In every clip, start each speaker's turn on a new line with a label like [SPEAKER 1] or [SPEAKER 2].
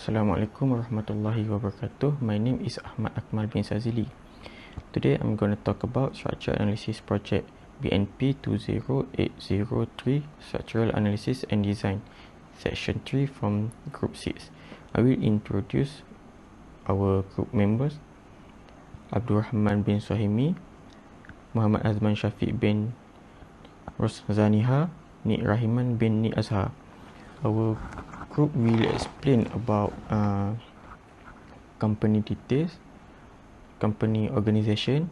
[SPEAKER 1] Assalamualaikum warahmatullahi wabarakatuh. My name is Ahmad Akmal bin Sazili. Today I'm going to talk about structure analysis project BNP20803 Structural Analysis and Design, Section 3 from Group 6. I will introduce our group members: Abdul Rahman bin Suhaimi, Muhammad Azman Syafiq bin Roszaniha, Nik Rahiman bin Nik Azhar. Our group will explain about company details, company organization,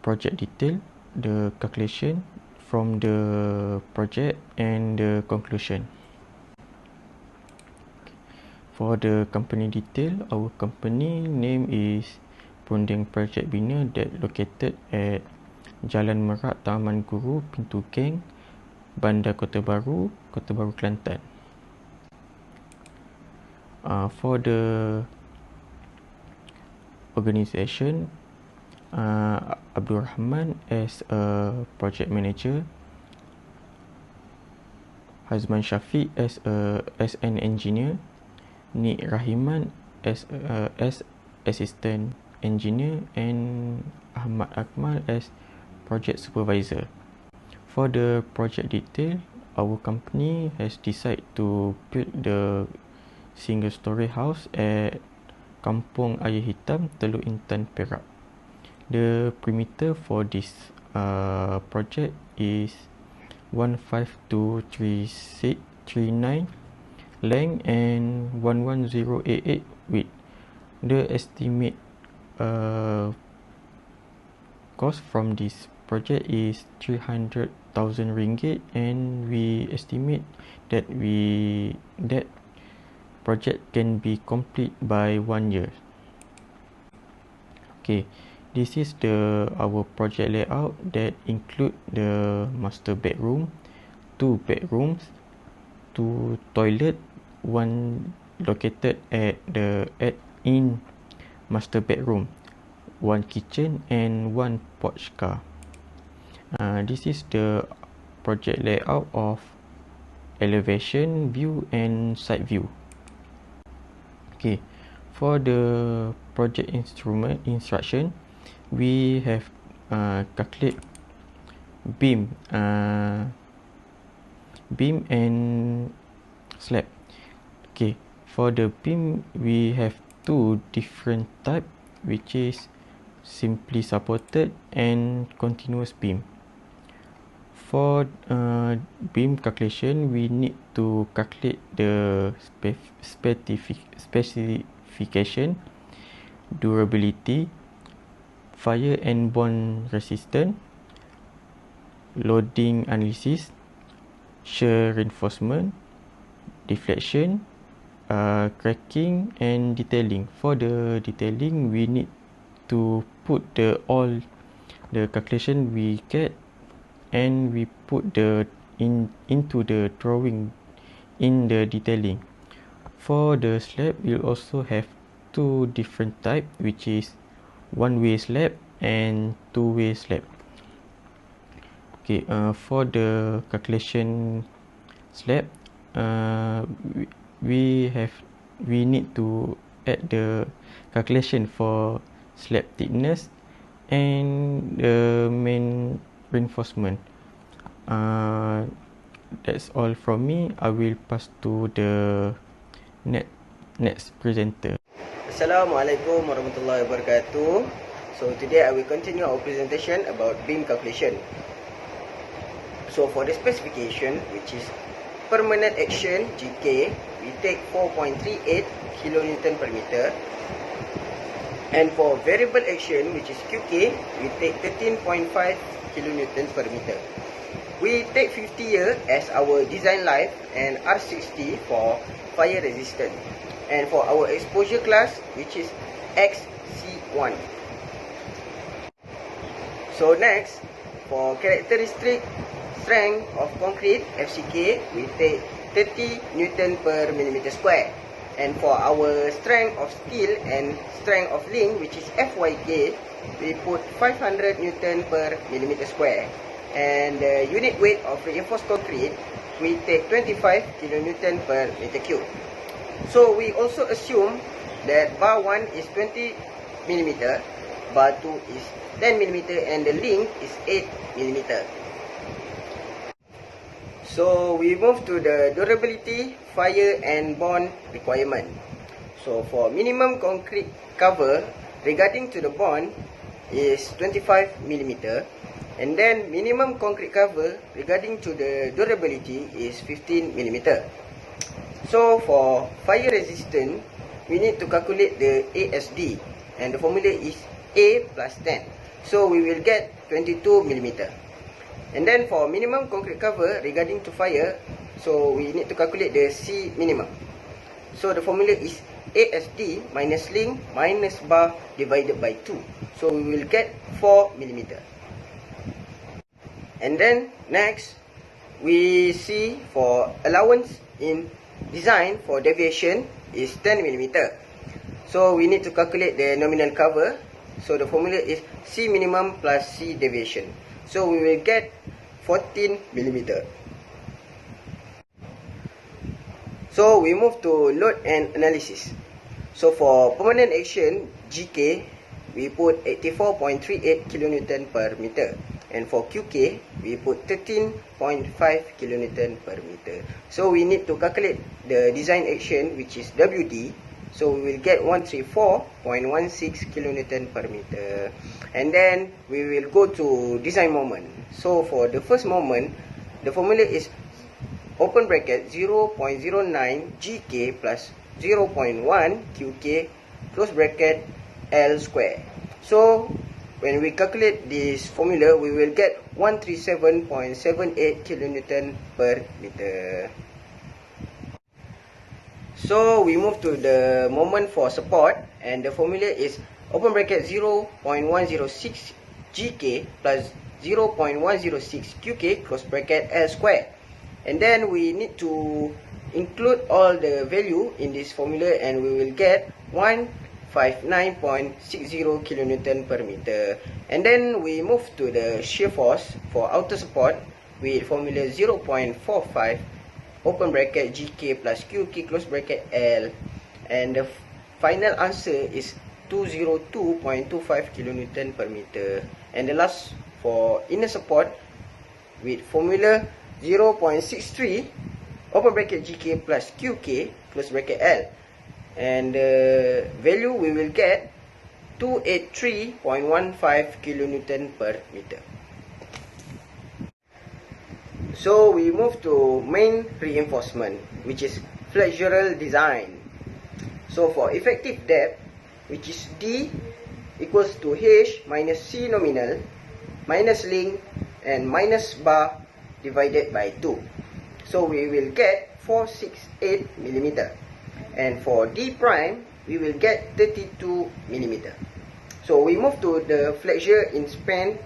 [SPEAKER 1] project detail, the calculation from the project, and the conclusion. For the company detail, our company name is Perunding Project Bina that located at Jalan Merak, Taman Guru, Pintu Keng, Bandar Kota Baru, Kelantan. For the organization, Abdul Rahman as a project manager, Azman Syafiq as an engineer, Nik Rahiman as assistant engineer, and Ahmad Akmal as project supervisor. For the project detail, our company has decided to build the single story house at Kampung Air Hitam, Teluk Intan, Perak. The perimeter for this project is 15239 length and 11088 width. The estimate cost from this project is 300,000 ringgit, and we estimate that project can be complete by 1 year. Okay, this is our project layout that include the master bedroom, 2 bedrooms, 2 toilet, one located in master bedroom, 1 kitchen, and 1 porch car. This is the project layout of elevation view and side view. Okay, for the project instruction, we have calculate beam and slab. Okay, for the beam we have 2 different type, which is simply supported and continuous beam. For beam calculation, we need to calculate the specification, durability, fire and bond resistance, loading analysis, shear reinforcement, deflection, cracking, and detailing. For the detailing, we need to put all the calculation we get, and we put into the drawing in the detailing. For the slab, we'll also have 2 different type, which is one-way slab and two-way slab. Okay, for the calculation slab, we need to add the calculation for slab thickness and the main reinforcement. That's all from me. I will pass to the next presenter.
[SPEAKER 2] Assalamualaikum warahmatullahi wabarakatuh. So today I will continue our presentation about beam calculation. So for the specification, which is permanent action GK, we take 4.38 kilonewton per meter. And for variable action, which is QK, we take 13.5 kilonewton per meter. We take 50 years as our design life and R60 for fire resistance. And for our exposure class, which is XC1. So next, for characteristic strength of concrete, FCK, we take 30 Newton per millimeter square. And for our strength of steel and strength of link, which is FYK, we put 500 Newton per millimeter square. And the unit weight of reinforced concrete, we take 25 kilonewton per meter cube. So we also assume that bar 1 is 20 mm, bar 2 is 10 mm, and the length is 8 mm. So we move to the durability, fire and bond requirement. So for minimum concrete cover regarding to the bond is 25 mm, and then minimum concrete cover regarding to the durability is 15 mm. So for fire resistance, we need to calculate the ASD, and the formula is A plus 10. So we will get 22 mm. And then for minimum concrete cover regarding to fire, so we need to calculate the C minimum. So the formula is ASD minus length minus bar divided by 2. So we will get 4 mm. And then next, we see for allowance in design for deviation is 10 mm. So we need to calculate the nominal cover. So the formula is C minimum plus C deviation. So we will get 14 mm. So we move to load and analysis. So for permanent action GK, we put 84.38 kN per meter. And for QK, we put 13.5 kN per meter. So we need to calculate the design action, which is WD. So we will get 134.16 kN per meter. And then we will go to design moment. So for the first moment, the formula is open bracket 0.09 GK plus 0.1 QK close bracket L square. So when we calculate this formula, we will get 137.78 kN per meter. So we move to the moment for support, and the formula is open bracket 0.106 GK plus 0.106 QK close bracket L square. And then we need to include all the value in this formula, and we will get 159.60 kN per meter. And then we move to the shear force for outer support with formula 0.45 open bracket GK plus QK close bracket L, and the final answer is 202.25 kN per meter. And the last for inner support with formula 0.63 open bracket GK plus QK close bracket L, and the value we will get 283.15 kN per meter. So we move to main reinforcement, which is flexural design. So for effective depth, which is D equals to H minus C nominal minus length and minus bar divided by 2. So we will get 468 mm. And for D prime, we will get 32 mm. So we move to the flexure in span,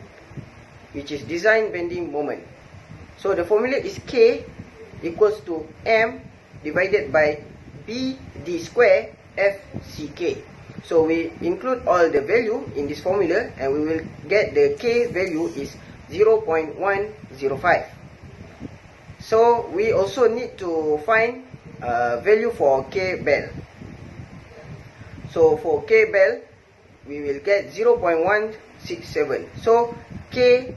[SPEAKER 2] which is design bending moment. So the formula is K equals to M divided by B D square FCK. So we include all the value in this formula, and we will get the K value is 0.105. So we also need to find value for K bell. So for K bell, we will get 0.167. So K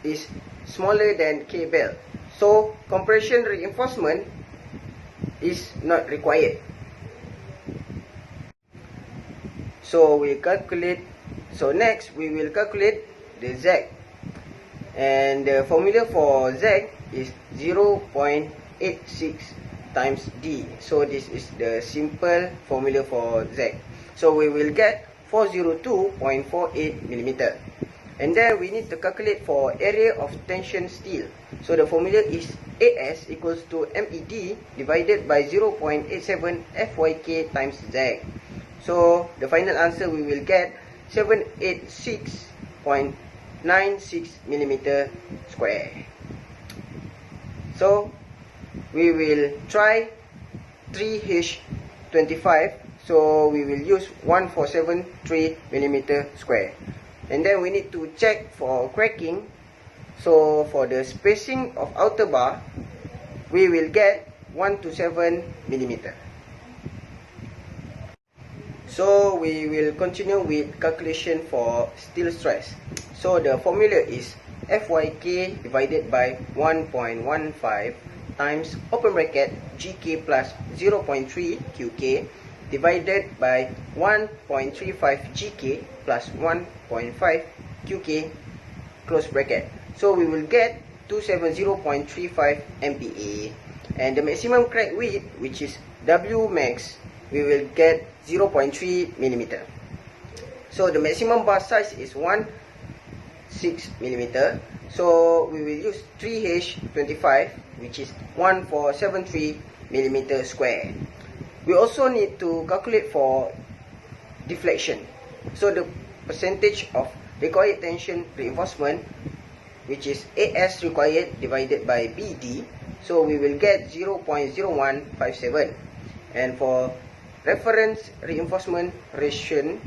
[SPEAKER 2] is smaller than K bell. So compression reinforcement is not required. So we calculate. So next we will calculate the Z, and the formula for Z is 0.86 times D. So this is the simple formula for Z. So we will get 402.48 mm. And then we need to calculate for area of tension steel. So the formula is AS equals to MED divided by 0.87 FYK times Z. So the final answer we will get 786.96 mm square. So we will try 3H25. So we will use 1473 mm square. And then we need to check for cracking. So for the spacing of outer bar, we will get 1 to 7 mm. So we will continue with calculation for steel stress. So the formula is Fyk divided by 1.15 times open bracket Gk plus 0.3 Qk divided by 1.35 Gk plus 1.5 Qk close bracket. So we will get 270.35 MPa, and the maximum crack width, which is W max, we will get 0.3 mm. So the maximum bar size is 16 mm. So we will use 3H25, which is 1473 mm square. We also need to calculate for deflection. So the percentage of required tension reinforcement, which is AS required divided by BD, so we will get 0.0157. And for reference reinforcement ratio,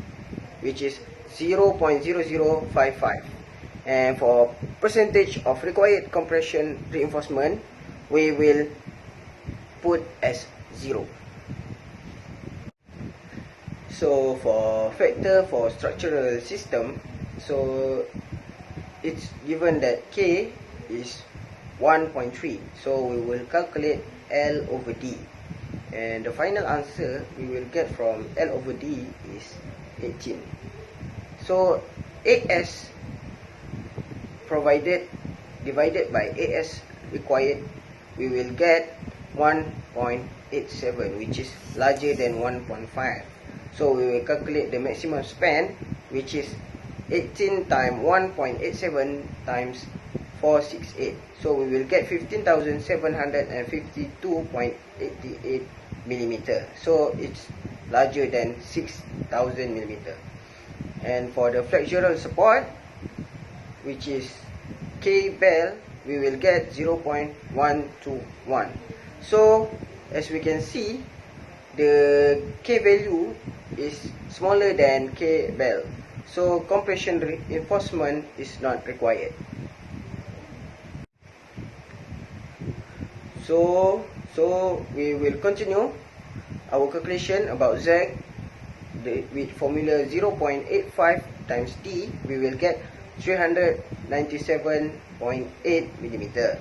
[SPEAKER 2] which is 0.0055. And for percentage of required compression reinforcement, we will put as 0. So for factor for structural system, so it's given that K is 1.3, so we will calculate L over D, and the final answer we will get from L over D is 18. So AS provided divided by AS required, we will get 1.87, which is larger than 1.5. So we will calculate the maximum span, which is 18 times 1.87 times 468. So we will get 15,752.88 millimeter. So it's larger than 6,000 millimeter. And for the flexural support, which is K bell, we will get 0.121. So as we can see, the K value is smaller than K bell, so compression reinforcement is not required. So we will continue our calculation about Z with formula 0.85 times D, we will get 397.8 millimeter.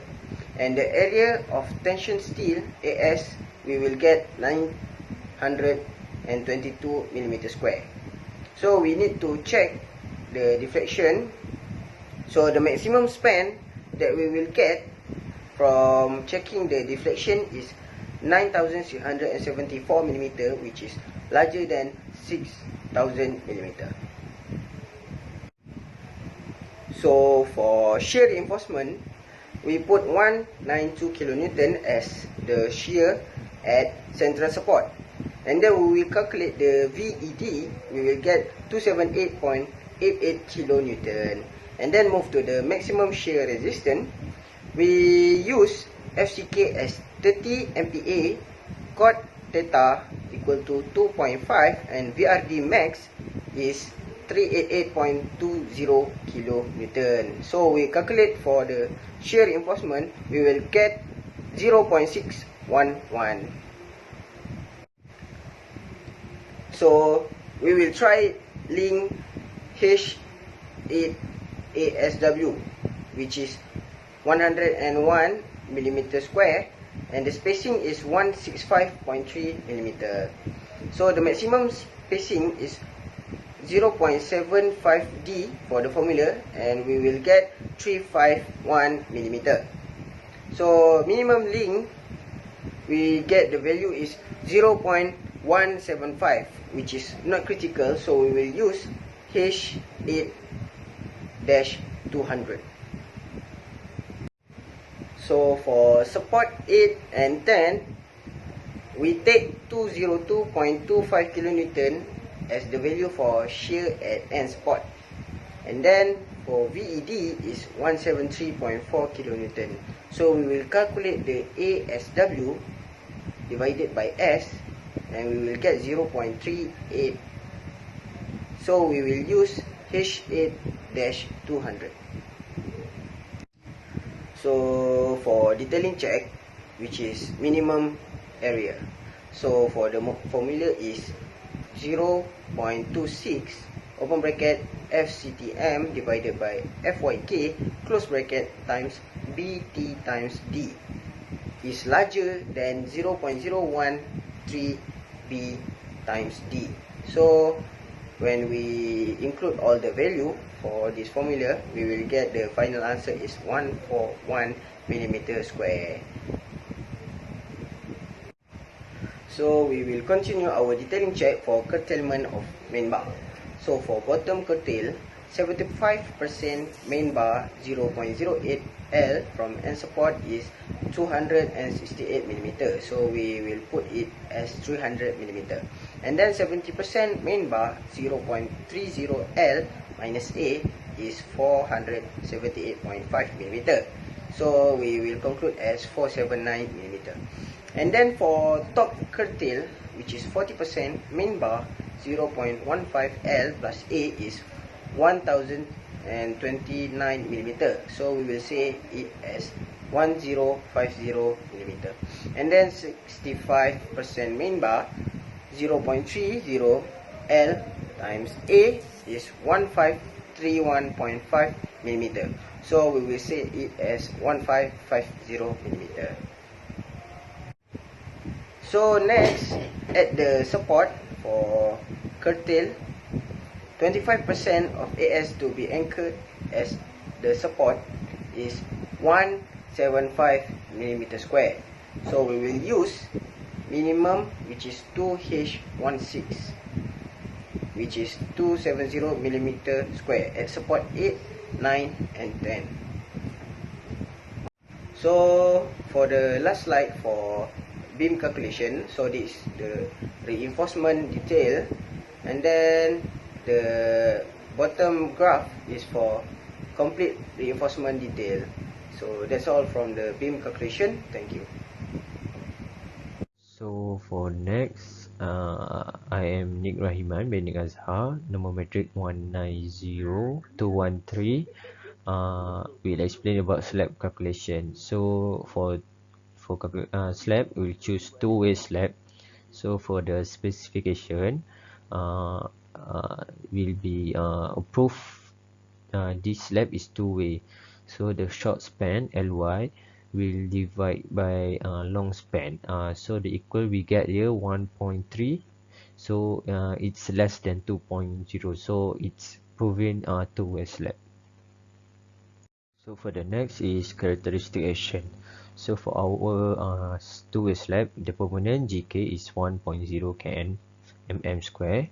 [SPEAKER 2] And the area of tension steel AS, we will get 922 millimeter square. So we need to check the deflection. So the maximum span that we will get from checking the deflection is 9,674 millimeter, which is larger than 6,000 millimeter. So for shear reinforcement, we put 192 kilonewton as the shear at central support, and then we will calculate the VED. We will get 278.88 kilonewton, and then move to the maximum shear resistance. We use FCK as 30 MPa, cot theta equal to 2.5, and VRD max is 388.20 kilonewton. So we calculate for the shear reinforcement, we will get 0.611. So we will try link H8 ASW, which is 101 millimeter square, and the spacing is 165.3 millimeter. So the maximum spacing is 0.75D for the formula, and we will get 351 millimeter. So minimum link, we get the value is 0.175, which is not critical, so we will use H8-200. So for support 8 and 10, we take 202.25 kilonewton as the value for shear at end spot, and then for VED is 173.4 kilonewton. So we will calculate the ASW divided by S, and we will get 0.38. So we will use H8-200. So for detailing check, which is minimum area, so for the formula is 0.26 open bracket FCTM divided by FYK close bracket times BT times D is larger than 0.013 B times D. So when we include all the value for this formula, we will get the final answer is 141 millimeter square. So we will continue our detailing check for curtailment of main bar. So for bottom curtail, 75% main bar 0.08 L from end support is 268 mm. So we will put it as 300 mm. And then 70% main bar 0.30 L minus A is 478.5 mm. So we will conclude as 479 mm. And then for top curtail, which is 40% main bar 0.15 L plus A is 1029 mm. So we will say it as 1050 mm. And then 65% main bar 0.30 L times A is 1531.5 mm. So we will say it as 1550 mm. So next, at the support for curtail, 25% of AS to be anchored as the support is 175 mm square. So we will use minimum, which is 2H16, which is 270 mm square at support 8, 9 and 10. So for the last slide for beam calculation, so this is the reinforcement detail, and then the bottom graph is for complete reinforcement detail. So that's all from the beam calculation. Thank you.
[SPEAKER 3] So for next, I am Nick Rahiman bin Nick Azhar, number matric 190213. We'll explain about slab calculation. So for slab, we'll choose two-way slab. So for the specification, will be approved. This slab is two-way. So the short span Ly will divide by long span. So the equal we get here 1.3. So it's less than 2.0. So it's proven two-way slab. So for the next is characteristic action. So for our two-way slab, the permanent GK is 1.0 kN mm square.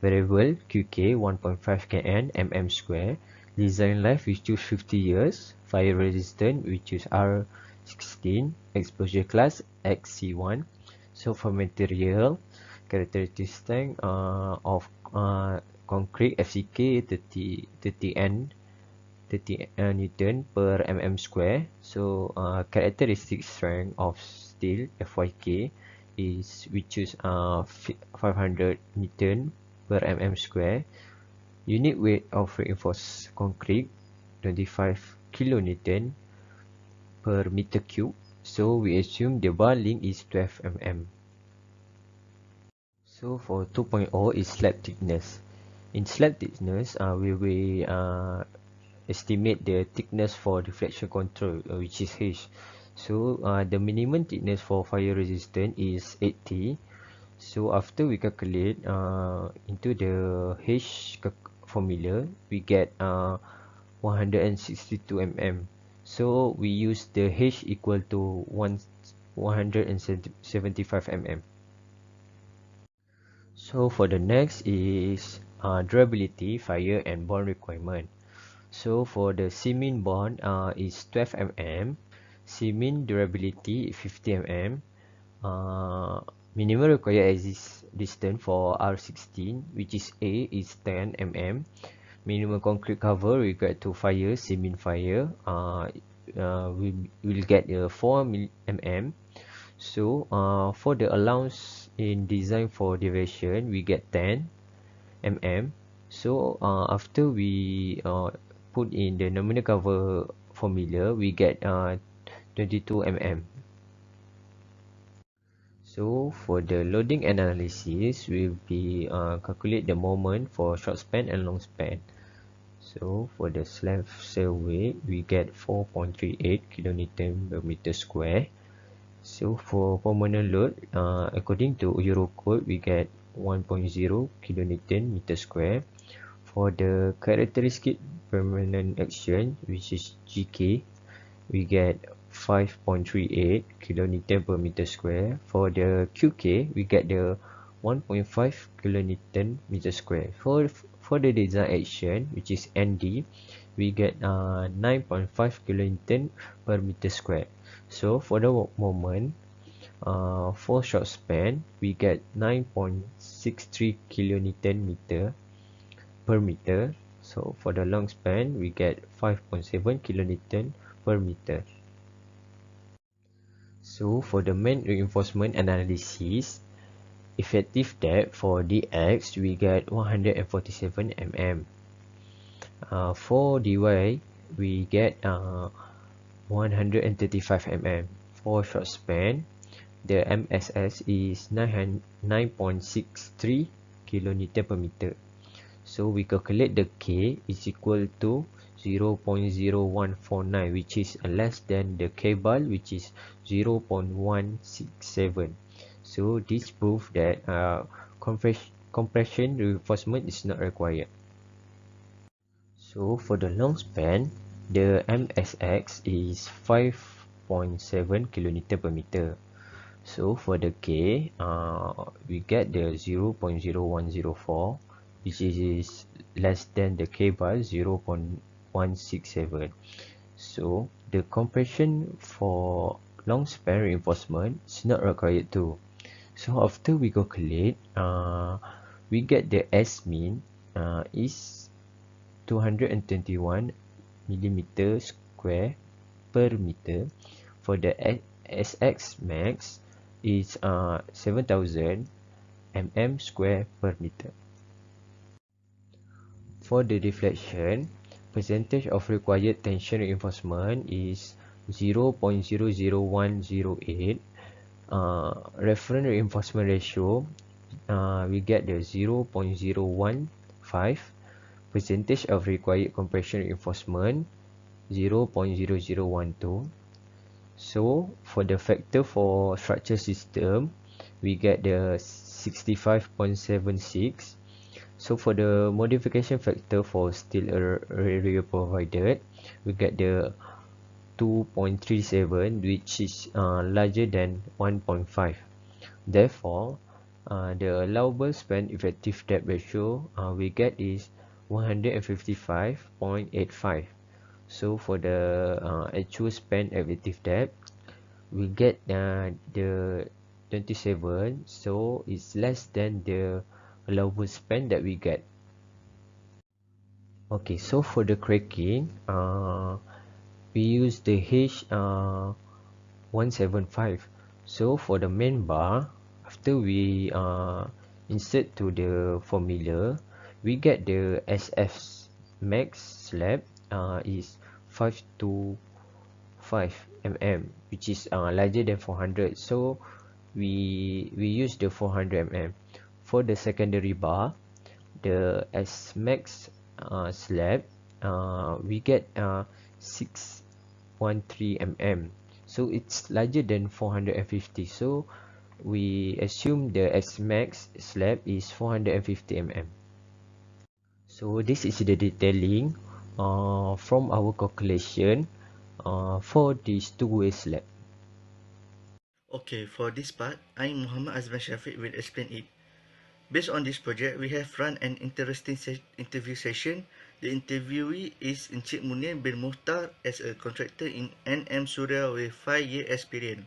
[SPEAKER 3] Variable QK 1.5 kN mm square. Design life we choose 50 years. Fire resistant we choose R16. Exposure class XC1. So for material, characteristic strength of concrete FCK 30 Newton per mm square. So characteristic strength of steel FYK is we choose 500 Newton per mm square. Unit weight of reinforced concrete 25 kilonewton per meter cube. So we assume the bar length is 12 mm. So for 2.0 is slab thickness. In slab thickness, we will estimate the thickness for deflection control, which is H. So the minimum thickness for fire resistant is 80. So after we calculate into the H formula, we get 162 mm. So we use the H equal to 175 mm. So for the next is durability, fire and bond requirement. So for the cement bond is 12 mm, cement durability 50 mm, minimum required exit distance for R16, which is A, is 10 mm, minimum concrete cover required to fire cement fire, we will get 4 mm. So for the allowance in design for deviation, we get 10 mm. So after we put in the nominal cover formula, we get 22 mm. So for the loading analysis, we'll be calculate the moment for short span and long span. So for the slab survey, we get 4.38 kilonewton per meter square. So for permanent load, according to Eurocode, we get 1.0 kilonewton meter square. For the characteristic permanent action, which is GK, we get 5.38 kilonewton per meter square. For the QK, we get the 1.5 kilonewton meter square. For the design action, which is ND, we get 9.5 kilonewton per meter square. So for the moment, for short span, we get 9.63 kilonewton meter per meter. So for the long span, we get 5.7 kilonewton per meter. So for the main reinforcement analysis, effective depth for dx, we get 147 mm. For dy, we get 135 mm. For short span, the MSS is 9.63 kilonewton per meter. So we calculate the K is equal to 0.0149, which is less than the K bar, which is 0.167. So this proves that compression reinforcement is not required. So for the long span, the MSX is 5.7 kilonewton per meter. So for the K, we get the 0.0104, which is less than the K bar 0.167. So the compression for long span reinforcement is not required too. So after we calculate, we get the S mean is 221 millimeter square per meter. For the SX max is 7000 mm square per meter. For the deflection, percentage of required tension reinforcement is 0.00108. Reference reinforcement ratio, we get the 0.015. Percentage of required compression reinforcement 0.0012. So for the factor for structure system, we get the 65.76. So for the modification factor for steel area provided, we get the 2.37, which is larger than 1.5. Therefore, the allowable span effective depth ratio we get is 155.85. So for the actual span effective depth, we get the 27, so it's less than the allowable span that we get. Okay, so for the cracking, we use the H175. So for the main bar, after we insert to the formula, we get the SF max slab is 525 mm, which is larger than 400. So we use the 400 mm. For the secondary bar, the S max slab, we get 613 mm. So it's larger than 450. So we assume the S max slab is 450 mm. So this is the detailing from our calculation for this two-way slab.
[SPEAKER 4] Okay, for this part, I, Muhammad Azman Shafiq, will explain it. Based on this project, we have run an interesting interview session. The interviewee is Encik Munir bin Muhtar as a contractor in NM Suria with 5-year experience.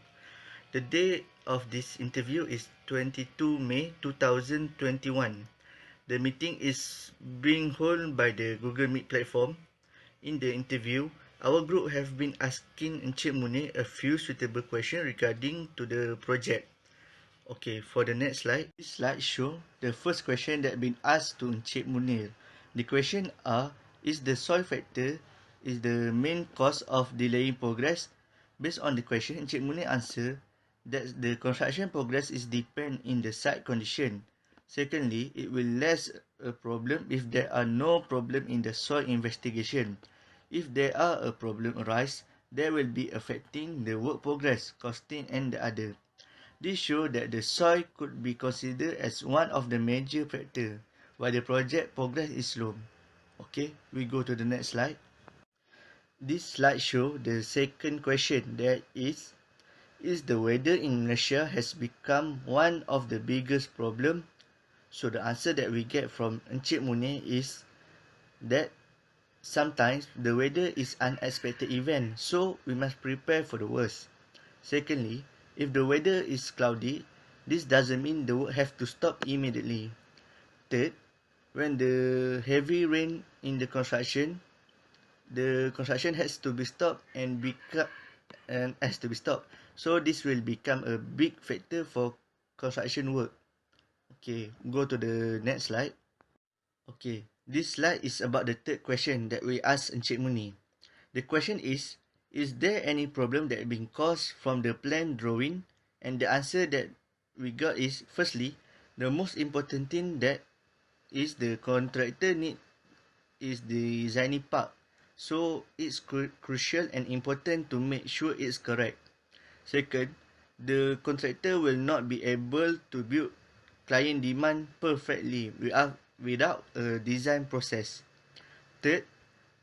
[SPEAKER 4] The date of this interview is 22 May 2021. The meeting is being held by the Google Meet platform. In the interview, our group have been asking Encik Munir a few suitable questions regarding to the project. Okay, for the next slide, this slide show the first question that been asked to Encik Munir. The question are, is the soil factor is the main cause of delaying progress? Based on the question, Encik Munir answer, that the construction progress is depend in the site condition. Secondly, it will less a problem if there are no problem in the soil investigation. If there are a problem arise, there will be affecting the work progress, costing and the other. This shows that the soil could be considered as one of the major factors while the project progress is slow. Okay, we go to the next slide. This slide shows the second question, that is the weather in Malaysia has become one of the biggest problem? So the answer that we get from Encik Munir is that sometimes the weather is unexpected event, so we must prepare for the worst. Secondly, if the weather is cloudy, this doesn't mean the work have to stop immediately. Third, when the heavy rain in the construction has to be stopped and has to be stopped. So this will become a big factor for construction work. Okay, go to the next slide. Okay, this slide is about the third question that we asked Encik Muni. The question is there any problem that being caused from the plan drawing? And the answer that we got is, firstly, the most important thing that is the contractor need is the designing part. So it's crucial and important to make sure it's correct. Second, the contractor will not be able to build client demand perfectly without a design process. Third,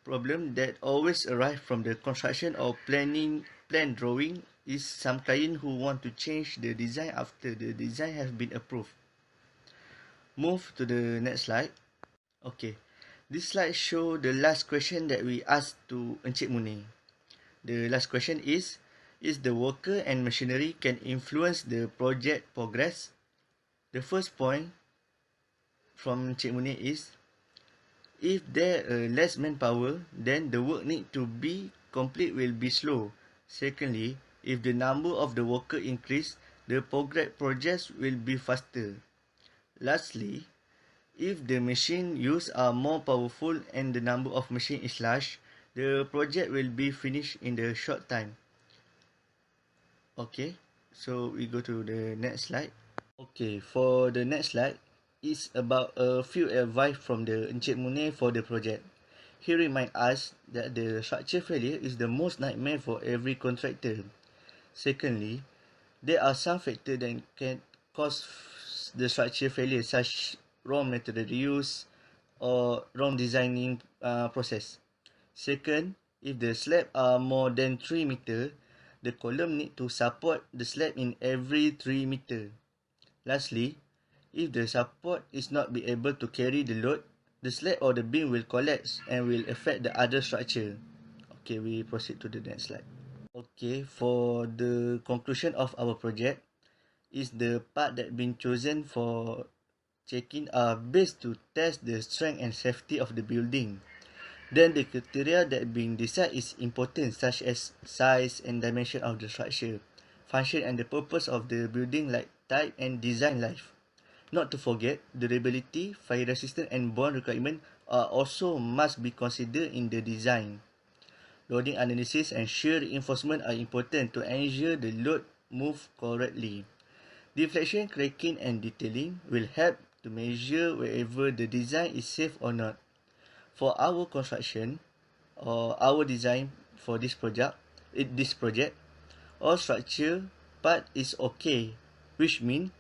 [SPEAKER 4] problem that always arise from the construction or plan drawing is some client who want to change the design after the design has been approved. Move to the next slide. Okay, this slide show the last question that we asked to Encik Muni. The last question is the worker and machinery can influence the project progress? The first point from Encik Muni is, if there less manpower, then the work need to be complete will be slow. Secondly, if the number of the worker increase, the projects will be faster. Lastly, if the machine used are more powerful and the number of machine is large, the project will be finished in the short time. Okay, so we go to the next slide. Okay, for the next slide, it's about a few advice from the Encik Munir for the project. He remind us that the structure failure is the most nightmare for every contractor. Secondly, there are some factors that can cause the structure failure, such wrong material use or wrong designing process. Second, if the slab are more than 3 meter, the column need to support the slab in every 3 meter. Lastly, if the support is not be able to carry the load, the slab or the beam will collapse and will affect the other structure. Okay, we proceed to the next slide. Okay, for the conclusion of our project, is the part that been chosen for checking are based to test the strength and safety of the building. Then the criteria that being decided is important, such as size and dimension of the structure, function and the purpose of the building, like type and design life. Not to forget, durability, fire resistance and bond requirement are also must be considered in the design. Loading analysis and shear reinforcement are important to ensure the load move correctly. Deflection, cracking and detailing will help to measure whether the design is safe or not. For our construction or our design for this project, all structure part is okay, which means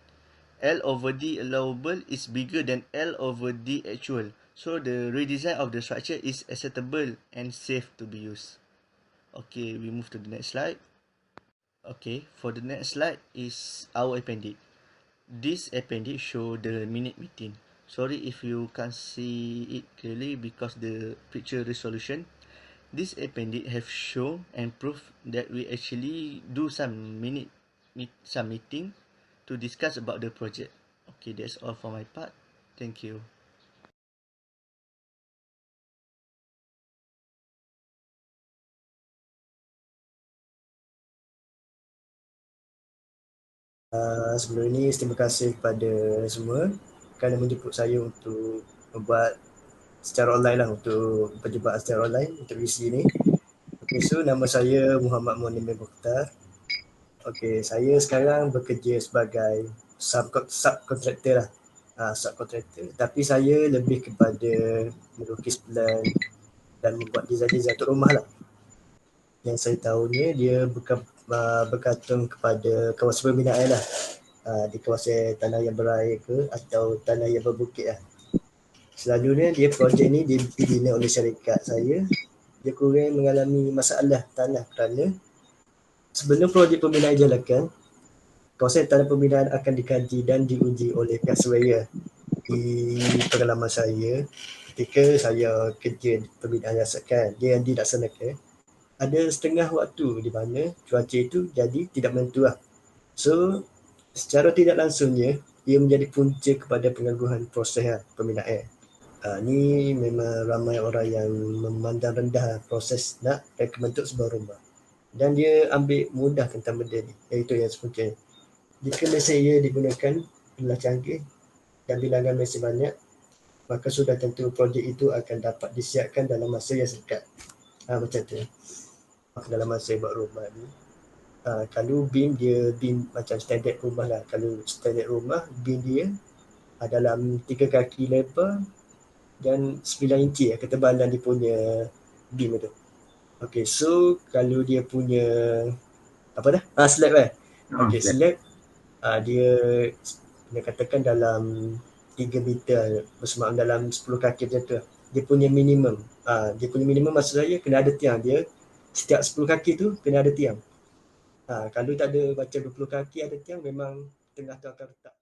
[SPEAKER 4] L over D allowable is bigger than L over D actual. So the redesign of the structure is acceptable and safe to be used. Okay, we move to the next slide. Okay, for the next slide is our appendix. This appendix show the minute meeting. Sorry if you can't see it clearly because the picture resolution. This appendix have shown and proof that we actually do some meeting to discuss about the project. Okay, that's all for my part. Thank you.
[SPEAKER 5] Sebelum ini terima kasih kepada semua kerana menjemput saya untuk membuat secara online lah, untuk perjumpaan secara online untuk isi ini. Okay, so nama saya Muhammad Muhammad Mokhtar. Okey, saya sekarang bekerja sebagai subkontraktor lah. Subkontraktor. Tapi saya lebih kepada melukis plan dan membuat design-design untuk rumah lah. Yang saya tahunya dia bergantung kepada kawasan pembinaan lah. Di kawasan tanah yang berair ke atau tanah yang berbukit lah. Selalunya dia projek ni dibina oleh syarikat saya. Dia kurang mengalami masalah tanah kerana sebelum projek pembinaan dijalankan, kawasan tanah pembinaan akan dikaji dan diuji oleh pihak surveyor. Di pengalaman saya, ketika saya kerja di pembinaan yasakan, dia yang dilaksanakan, ada setengah waktu di mana cuaca itu jadi tidak menentu lah. So, secara tidak langsungnya, ia menjadi punca kepada penangguhan proses pembinaan. Ni memang ramai orang yang memandang rendah proses nak membentuk sebuah rumah. Dan dia ambil mudah tentang benda ni, iaitu yang sepuncanya. Jika mesin ia digunakan adalah canggih dan bilangan mesin banyak, maka sudah tentu projek itu akan dapat disiapkan dalam masa yang singkat. Macam tu. Dalam masa buat rumah ni, kalau beam dia beam macam standard rumah lah. Kalau standard rumah, beam dia dalam 3 kaki lebar dan 9 inci ketebalan dia punya beam tu. Okay, so kalau dia punya slab slab dia katakan dalam 3 meter bersemayam dalam 10 kaki macam tu. Dia punya minimum. Dia punya minimum maksud saya kena ada tiang dia. Setiap 10 kaki tu kena ada tiang. Kalau tak ada macam 20 kaki ada tiang, memang tengah tu akan retak.